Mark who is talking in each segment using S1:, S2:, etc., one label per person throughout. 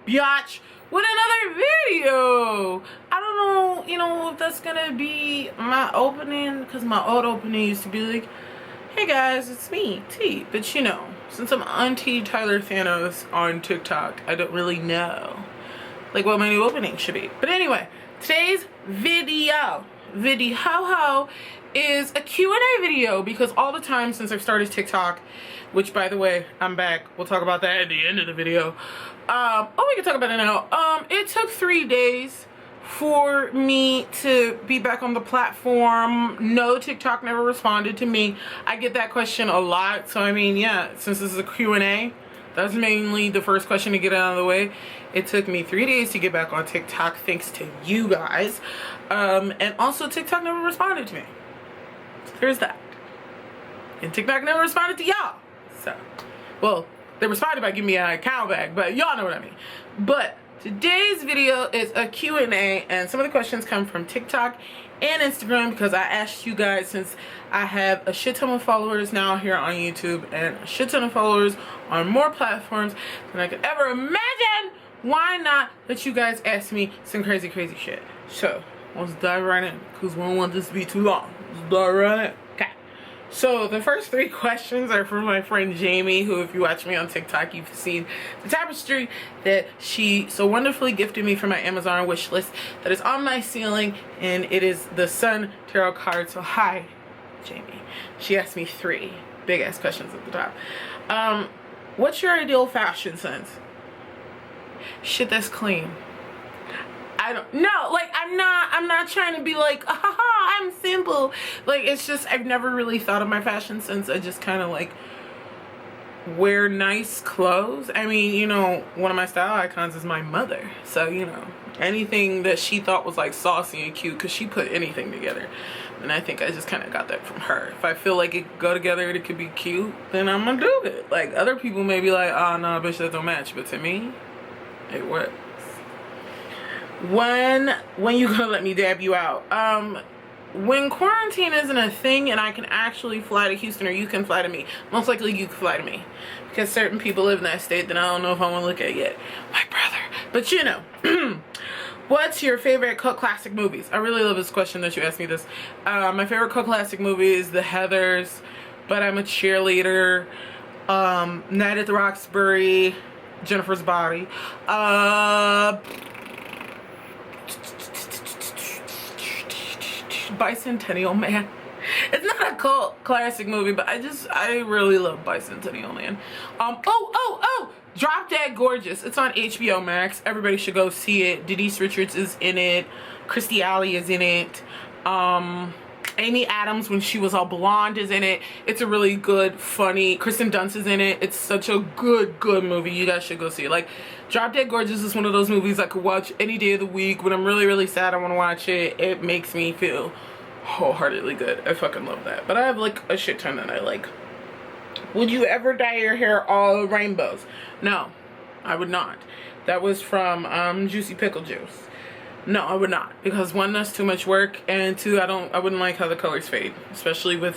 S1: biatch with another video. I don't know, you know, if that's gonna be my opening, because my old opening used to be like, hey guys, it's me, T. But you know, since I'm Auntie Tyler Thanos on TikTok, I don't really know like what my new opening should be. But anyway, today's video is a Q&A video, because all the time since I've started TikTok, which by the way, I'm back. We'll talk about that at the end of the video. We can talk about it now. It took 3 days for me to be back on the platform. No, TikTok never responded to me. I get that question a lot. So I mean, yeah, since this is a Q&A, that's mainly the first question to get out of the way. It took me 3 days to get back on TikTok, thanks to you guys. And also TikTok never responded to me. So there's that. And TikTok never responded to y'all. So, well, they responded by giving me an account back, but y'all know what I mean. But today's video is a Q&A, and some of the questions come from TikTok and Instagram, because I asked you guys, since I have a shit ton of followers now here on YouTube and a shit ton of followers on more platforms than I could ever imagine, why not let you guys ask me some crazy shit. So let's dive right in, because we don't want this to be too long. Let's dive right in. Okay, so the first 3 questions are from my friend Jamie, who, if you watch me on TikTok, you've seen the tapestry that she so wonderfully gifted me from my Amazon wish list that is on my ceiling, and it is the Sun Tarot card. So hi, Jamie. She asked me 3 big ass questions at the top. What's your ideal fashion sense? Shit that's clean. I don't know, like, I'm not trying to be like, haha, I'm simple. Like, it's just, I've never really thought of my fashion sense. I just kind of like wear nice clothes. I mean, you know, one of my style icons is my mother, so you know, anything that she thought was like saucy and cute, because she put anything together, and I think I just kind of got that from her. If I feel like it could go together and it could be cute, then I'm gonna do it. Like, other people may be like, oh no, bitch, that don't match, but to me, it works. When you gonna let me dab you out? When quarantine isn't a thing and I can actually fly to Houston, or you can fly to me, most likely you can fly to me, because certain people live in that state that I don't know if I want to look at yet. My brother. But you know, what's your favorite cult classic movies? I really love this question that you asked me this. My favorite cult classic movie is The Heathers, But I'm a Cheerleader, Night at the Roxbury, Jennifer's Body, Bicentennial Man. It's not a cult classic movie, but I really love Bicentennial Man. Drop Dead Gorgeous. It's on HBO Max. Everybody should go see it. Denise Richards is in it. Christy Alley is in it. Amy Adams, when she was all blonde, is in it. It's a really good, funny. Kristen Dunst is in it. It's such a good movie. You guys should go see it. Like, Drop Dead Gorgeous is one of those movies I could watch any day of the week. When I'm really sad, I want to watch it. It makes me feel wholeheartedly good. I fucking love that. But I have like a shit ton that I like. Would you ever dye your hair all rainbows? No, I would not. That was from Juicy Pickle Juice. No, I would not, because 1, that's too much work, and 2, I wouldn't like how the colors fade, especially with,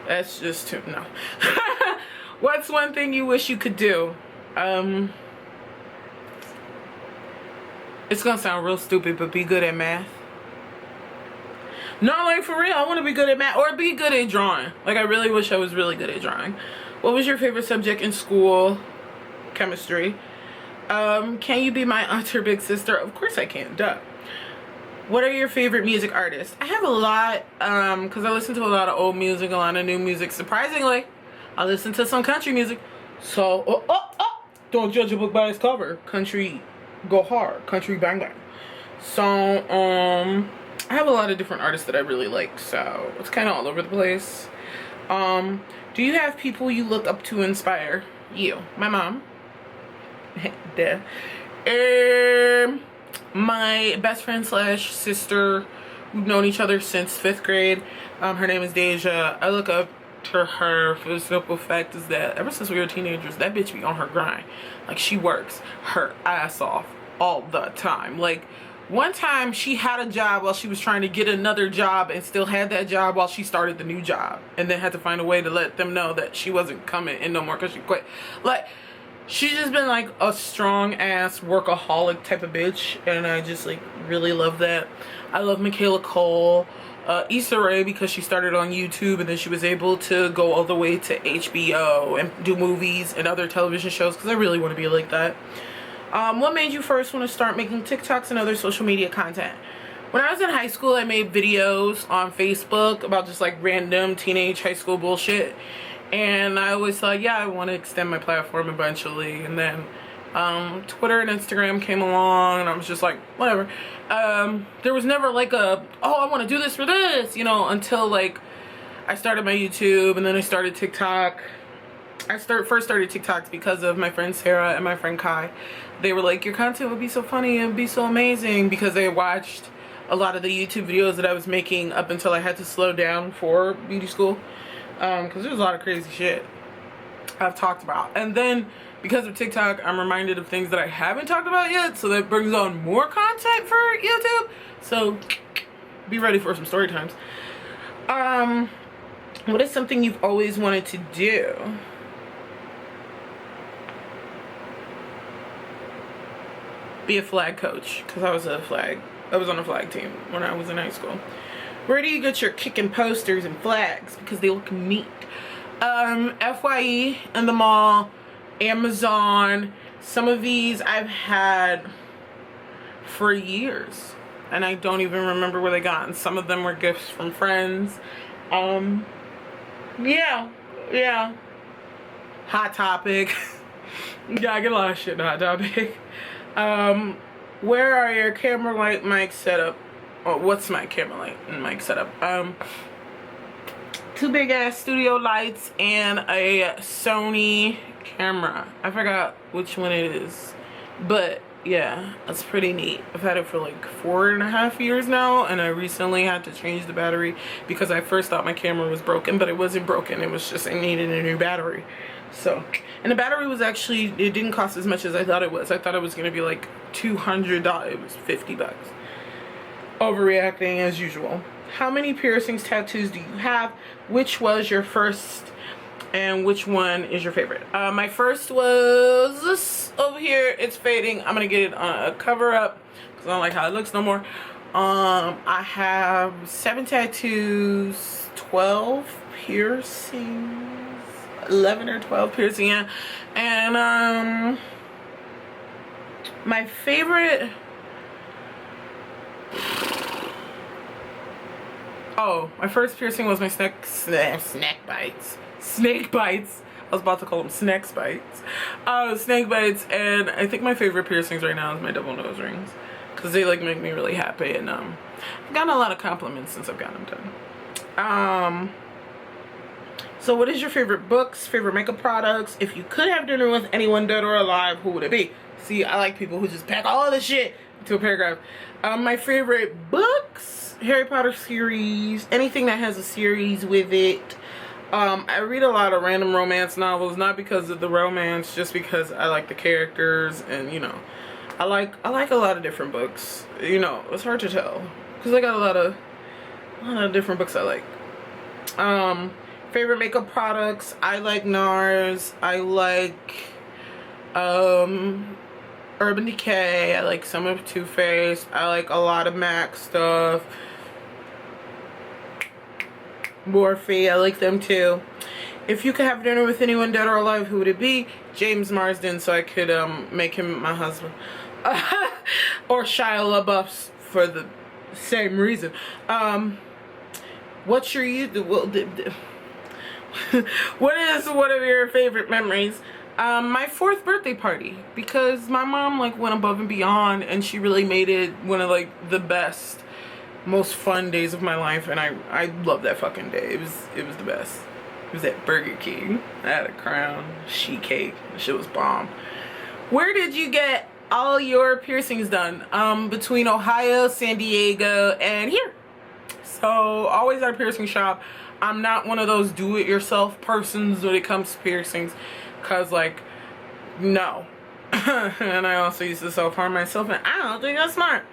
S1: that's just too, no. What's one thing you wish you could do? It's gonna sound real stupid, but be good at math. No, like, for real, I want to be good at math, or be good at drawing. Like, I really wish I was really good at drawing. What was your favorite subject in school? Chemistry. Can you be my aunt or big sister? Of course I can, duh. What are your favorite music artists? I have a lot, because I listen to a lot of old music, a lot of new music. Surprisingly, I listen to some country music. So, don't judge a book by its cover. Country go hard. Country bang bang. So, I have a lot of different artists that I really like, so it's kind of all over the place. Do you have people you look up to inspire you? My mom. Duh. My best friend slash sister, we've known each other since 5th grade. Her name is Deja. I look up to her for the simple fact is that ever since we were teenagers, that bitch be on her grind. Like, she works her ass off all the time. Like, one time she had a job while she was trying to get another job, and still had that job while she started the new job, and then had to find a way to let them know that she wasn't coming in no more because she quit. Like, she's just been like a strong ass workaholic type of bitch, and I just like really love that. I love Michaela Cole. Issa Rae, because she started on YouTube and then she was able to go all the way to HBO and do movies and other television shows, because I really want to be like that. What made you first want to start making TikToks and other social media content? When I was in high school, I made videos on Facebook about just like random teenage high school bullshit, and I always thought, yeah, I want to extend my platform eventually. And then Twitter and Instagram came along, and I was just like, whatever. There was never like a, oh, I want to do this for this, you know, until like I started my YouTube, and then I started TikTok. First started TikToks because of my friend Sarah and my friend Kai. They were like, your content would be so funny, it would be so amazing, because they watched a lot of the YouTube videos that I was making up until I had to slow down for beauty school, because there's a lot of crazy shit I've talked about. And then because of TikTok, I'm reminded of things that I haven't talked about yet, so that brings on more content for YouTube. So be ready for some story times. What is something you've always wanted to do? Be a flag coach, because I was on a flag team when I was in high school. Where do you get your kicking posters and flags? Because they look neat. FYE in the mall, Amazon. Some of these I've had for years, and I don't even remember where they got. And some of them were gifts from friends. Yeah. Hot Topic. Yeah, I get a lot of shit in Hot Topic. Where are your camera light mic setup? Oh, what's my camera light and mic setup? 2 big ass studio lights and a Sony camera. I forgot which one it is, but yeah, that's pretty neat. I've had it for like 4.5 years now, and I recently had to change the battery because I first thought my camera was broken, but it wasn't broken. It was just I needed a new battery. So, and the battery was actually, it didn't cost as much as I thought it was. I thought it was gonna be like $200. It was $50. Overreacting as usual. How many piercings, tattoos do you have? Which was your first, and which one is your favorite? My first was this over here. It's fading. I'm gonna get it on a cover up because I don't like how it looks no more. I have 7 tattoos, 12 piercings, 11 or 12 piercing, yeah. And my favorite, oh, my first piercing was my snake bites. Snake bites. I was about to call them snake bites. Snake bites. And I think my favorite piercings right now is my double nose rings, because they like make me really happy, and I've gotten a lot of compliments since I've gotten them done. So what is your favorite books, favorite makeup products? If you could have dinner with anyone dead or alive, who would it be? See, I like people who just pack all of the shit into a paragraph. My favorite books, Harry Potter series, anything that has a series with it. I read a lot of random romance novels, not because of the romance, just because I like the characters, and you know, I like a lot of different books. You know, it's hard to tell because I got a lot of different books I like. Favorite makeup products, I like NARS, I like Urban Decay, I like some of Too Faced, I like a lot of MAC stuff. Morphe, I like them too. If you could have dinner with anyone dead or alive, who would it be? James Marsden, so I could make him my husband. Or Shia LaBeouf for the same reason. What's your what is one of your favorite memories? My 4th birthday party, because my mom like went above and beyond, and she really made it one of like the best, most fun days of my life, and I love that fucking day. It was the best. It was at Burger King. I had a crown, sheet cake. The shit was bomb. Where did you get all your piercings done? Between Ohio, San Diego, and here. So always at a piercing shop. I'm not one of those do-it-yourself persons when it comes to piercings, cause like, no. And I also used to self-harm myself, and I don't think that's smart.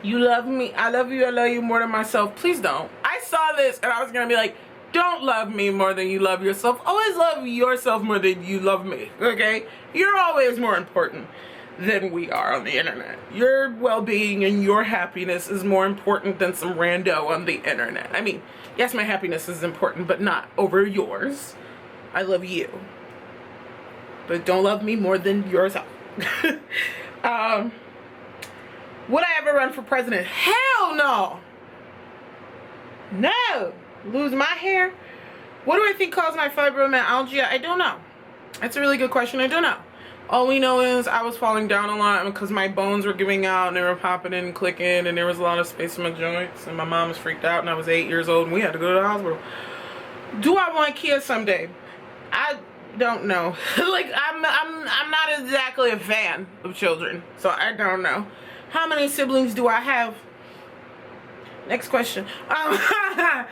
S1: You love me, I love you more than myself. Please don't. I saw this and I was gonna be like, Don't love me more than you love yourself. Always love yourself more than you love me, okay? You're always more important than we are on the internet. Your well-being and your happiness is more important than some rando on the internet. I mean, yes, my happiness is important, but not over yours. I love you. But don't love me more than yourself. Would I ever run for president? Hell no! No! Lose my hair? What do I think caused my fibromyalgia? I don't know. That's a really good question. I don't know. All we know is I was falling down a lot because my bones were giving out and they were popping in and clicking and there was a lot of space in my joints and my mom was freaked out and I was 8 years old and we had to go to the hospital. Do I want kids someday? I don't know. Like I'm not exactly a fan of children, so I don't know. How many siblings do I have? Next question. I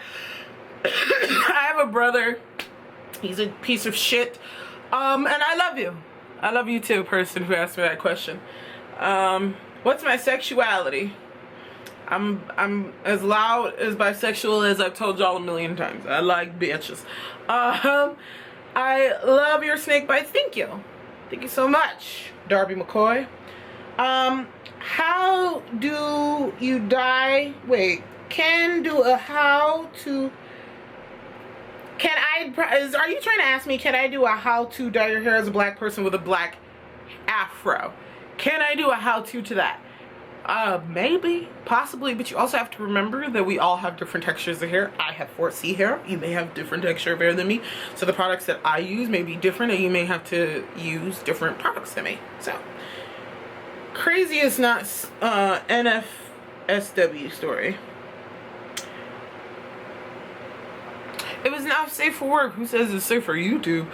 S1: have a brother. He's a piece of shit. And I love you. I love you too, person who asked me that question. What's my sexuality? I'm as loud as bisexual as I've told y'all a million times. I like bitches. I love your snake bites. Thank you. Thank you so much, Darby McCoy. How do you dye? Wait, are you trying to ask me, can I do a how to dye your hair as a black person with a black afro? Can I do a how to that? Maybe, possibly, but you also have to remember that we all have different textures of hair. I have 4C hair. You may have different texture of hair than me. So the products that I use may be different and you may have to use different products than me. So, crazy is not NFSW story. If it's not safe for work, who says it's safe for YouTube?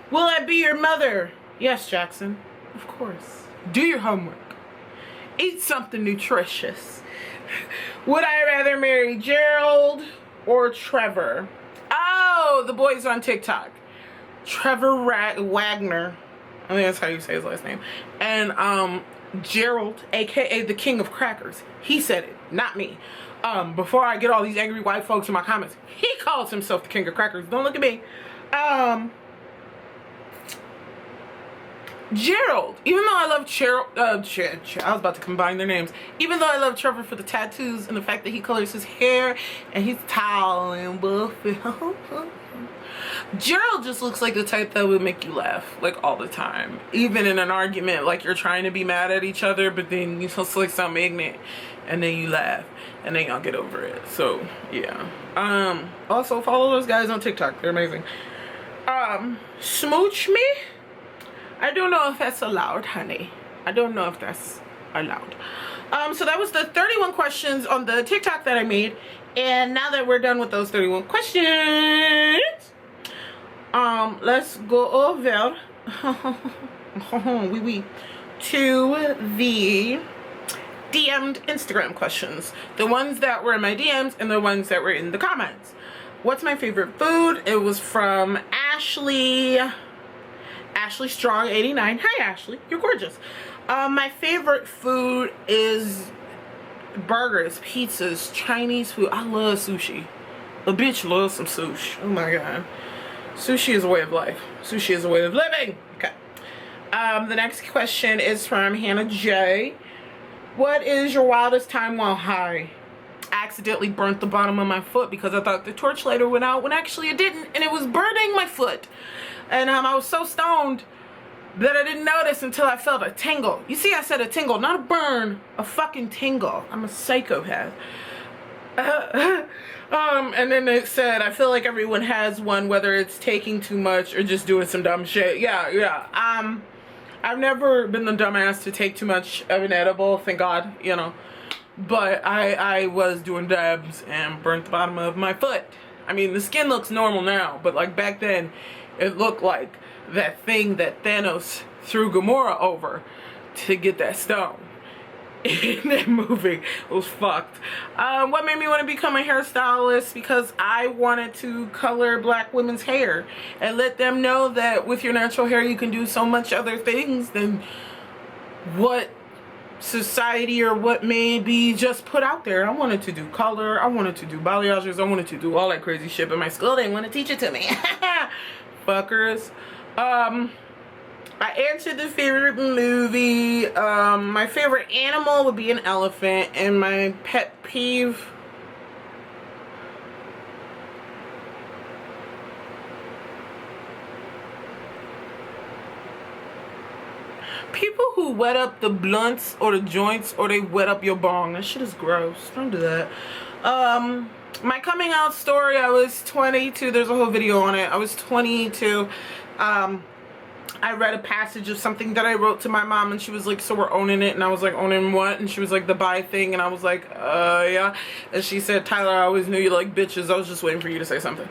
S1: Will I be your mother? Yes, Jackson. Of course. Do your homework. Eat something nutritious. Would I rather marry Gerald or Trevor? Oh, the boys on TikTok. Trevor Wagner. I think that's how you say his last name. And Gerald, aka the King of Crackers. He said it, not me. Before I get all these angry white folks in my comments, he calls himself the King of Crackers. Don't look at me. Gerald, even though I love I was about to combine their names. Even though I love Trevor for the tattoos and the fact that he colors his hair and he's tall and buff. Gerald just looks like the type that would make you laugh, like, all the time. Even in an argument, like, you're trying to be mad at each other, but then you just like something ignorant, and then you laugh, and then y'all get over it. So, yeah. Also, follow those guys on TikTok. They're amazing. Smooch me? I don't know if that's allowed, honey. I don't know if that's allowed. So that was the 31 questions on the TikTok that I made. And now that we're done with those 31 questions, let's go over to the DM'd Instagram questions. The ones that were in my DMs and the ones that were in the comments. What's my favorite food? It was from Ashley Strong 89. Hi Ashley, you're gorgeous. My favorite food is burgers, pizzas, Chinese food. I love sushi. A bitch loves some sushi. Oh my god. Sushi is a way of life. Sushi is a way of living. Okay. The next question is from Hannah J. What is your wildest time while high? I accidentally burnt the bottom of my foot because I thought the torch lighter went out when actually it didn't, and it was burning my foot. And I was so stoned that I didn't notice until I felt a tingle. You see, I said a tingle, not a burn, a fucking tingle. I'm a psychopath. And then it said, I feel like everyone has one, whether it's taking too much or just doing some dumb shit. Yeah. I've never been the dumbass to take too much of an edible, thank God, you know. But I was doing dabs and burnt the bottom of my foot. I mean, the skin looks normal now, but like back then, it looked like that thing that Thanos threw Gamora over to get that stone. In that movie, it was fucked. What made me want to become a hairstylist? Because I wanted to color black women's hair and let them know that with your natural hair you can do so much other things than what society or what may be just put out there. I wanted to do color, I wanted to do balayages, I wanted to do all that crazy shit, but my school didn't want to teach it to me. Fuckers. I answered the favorite movie. My favorite animal would be an elephant, and my pet peeve, people who wet up the blunts or the joints, or they wet up your bong. That shit is gross. Don't do that. My coming out story, I was 22. There's a whole video on it. I was 22. I read a passage of something that I wrote to my mom, and she was like, so we're owning it? And I was like, owning what? And she was like, the bi thing. And I was like, yeah. And she said, Tyler, I always knew you like bitches. I was just waiting for you to say something.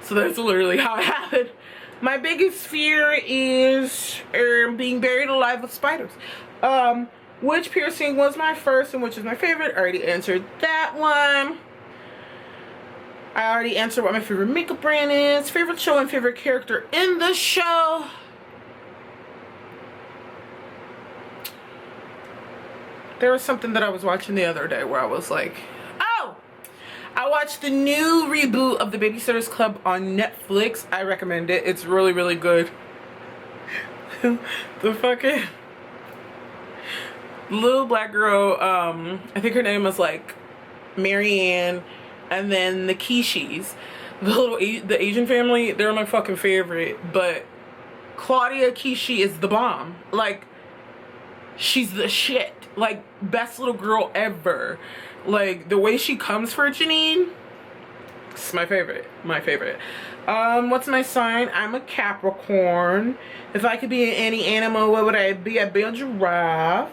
S1: So that's literally how it happened. My biggest fear is being buried alive with spiders. Which piercing was my first and which is my favorite? I already answered that one. I already answered what my favorite makeup brand is. Favorite show and favorite character in the show. There was something that I was watching the other day where I was like, oh! I watched the new reboot of the Babysitters Club on Netflix. I recommend it. It's really, really good. The fucking little black girl, I think her name was like Marianne, and then the Kishis, the Asian family, they're my fucking favorite. But Claudia Kishi is the bomb. Like, she's the shit. Like, best little girl ever. Like, the way she comes for Janine, it's my favorite. My favorite. What's my sign? I'm a Capricorn. If I could be any animal, what would I be? I'd be a giraffe.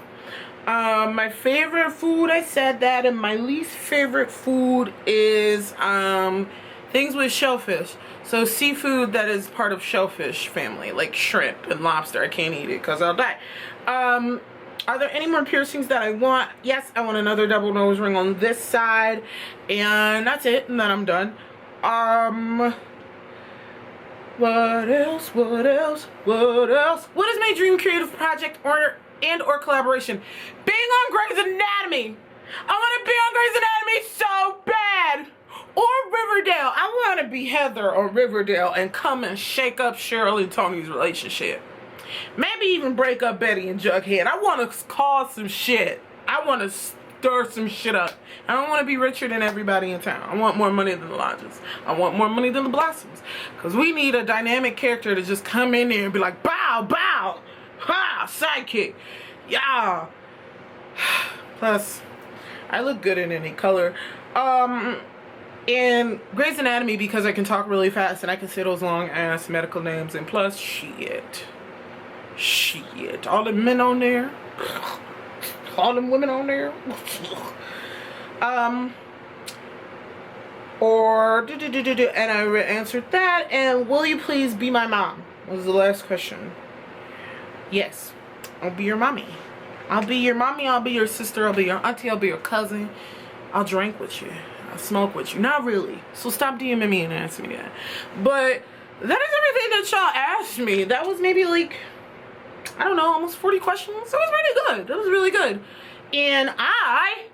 S1: My favorite food, I said that, and my least favorite food is things with shellfish. So seafood that is part of shellfish family, like shrimp and lobster. I can't eat it because I'll die. Are there any more piercings that I want? Yes, I want another double nose ring on this side, and that's it, and then I'm done. What else? What else? What else? What is my dream creative project or collaboration? Being on Grey's Anatomy. I want to be on Grey's Anatomy so bad. Or Riverdale. I want to be Heather or Riverdale and come and shake up Cheryl and Tony's relationship. Maybe even break up Betty and Jughead. I want to cause some shit. I want to stir some shit up. I don't want to be richer than everybody in town. I want more money than the Lodges. I want more money than the Blossoms. Because we need a dynamic character to just come in there and be like, bow, bow, ha, sidekick. Yeah. Plus, I look good in any color. And Grey's Anatomy, because I can talk really fast and I can say those long ass medical names, and plus, shit, all the men on there, all them women on there, and I answered that. And will you please be my mom? Was the last question. Yes, I'll be your mommy. I'll be your mommy, I'll be your sister, I'll be your auntie, I'll be your cousin. I'll drink with you. I'll smoke with you. Not really. So stop DMing me and ask me that. But that is everything that y'all asked me. That was maybe like, I don't know, almost 40 questions. That was pretty good. That was really good. And I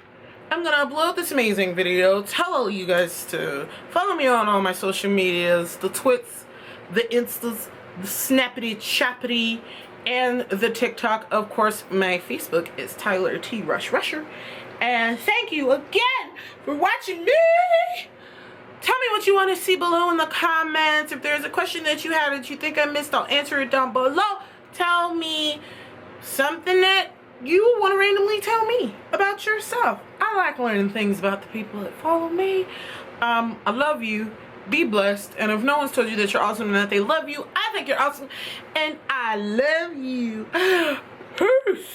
S1: am going to upload this amazing video. Tell you guys to follow me on all my social medias. The Twits, the Instas, the Snappity Chappity, and the TikTok. Of course, my Facebook is Tyler T. Rusher. And thank you again for watching me. Tell me what you want to see below in the comments. If there's a question that you have that you think I missed, I'll answer it down below. Tell me something that you want to randomly tell me about yourself. I like learning things about the people that follow me. I love you. Be blessed. And if no one's told you that you're awesome and that they love you, I think you're awesome. And I love you. Peace.